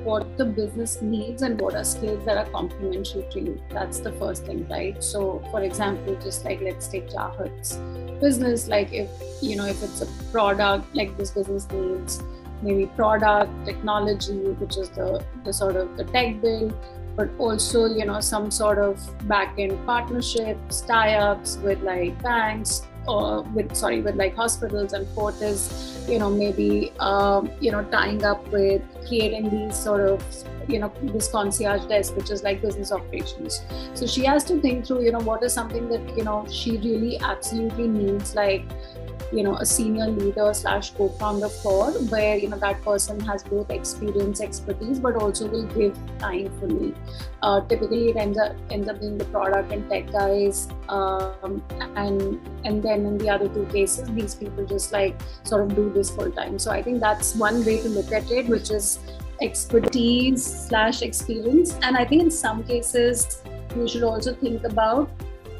what the business needs and what are skills that are complementary to you. That's the first thing, right? So for example, just like let's take Chahat's business, like if it's a product, like this business needs maybe product, technology, which is the sort of the tech build, but also some sort of back-end partnerships, tie-ups with like banks, or with like hospitals, and fourth is maybe tying up with creating these sort of this concierge desk, which is like business operations. So she has to think through what is something that she really absolutely needs, like a senior leader / co-founder for, where that person has both experience, expertise, but also will give time fully. Typically it ends up being the product and tech guys, and then in the other two cases these people just like sort of do this full time. So I think that's one way to look at it, which is expertise / experience. And I think in some cases you should also think about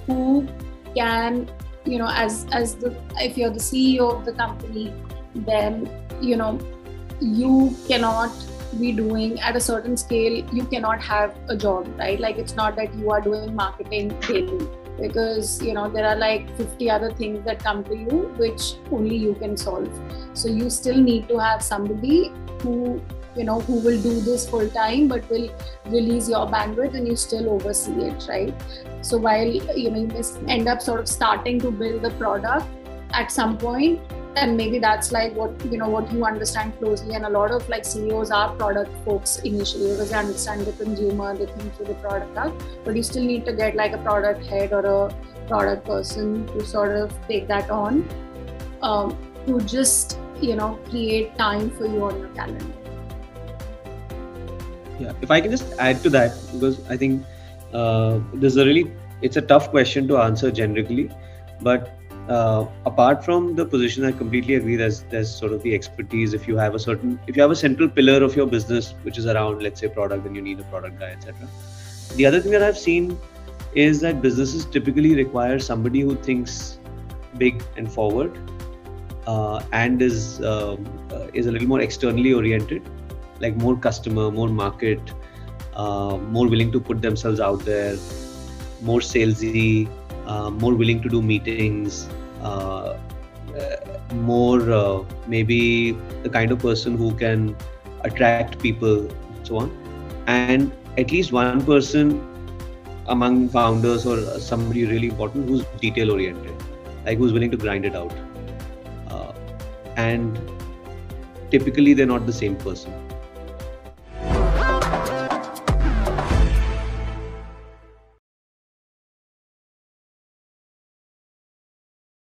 who can, if you're the CEO of the company, then you cannot be doing at a certain scale, you cannot have a job, right? Like it's not that you are doing marketing daily, because there are like 50 other things that come to you which only you can solve. So you still need to have somebody who will do this full time, but will release your bandwidth and you still oversee it, right? So while you end up sort of starting to build the product at some point, and maybe that's like what you understand closely, and a lot of like CEOs are product folks initially because they understand the consumer, they think through the product, but you still need to get like a product head or a product person to sort of take that on, to just create time for you on your calendar. Yeah, if I can just add to that, because I think it's a tough question to answer generically, but apart from the position, I completely agree. There's sort of the expertise. If you have a central pillar of your business, which is around, let's say, product, then you need a product guy, etc. The other thing that I've seen is that businesses typically require somebody who thinks big and forward, and is a little more externally oriented, like more customer, more market, more willing to put themselves out there, more salesy, more willing to do meetings, more maybe the kind of person who can attract people, and so on. And at least one person among founders or somebody really important who's detail oriented, like who's willing to grind it out. And typically they're not the same person.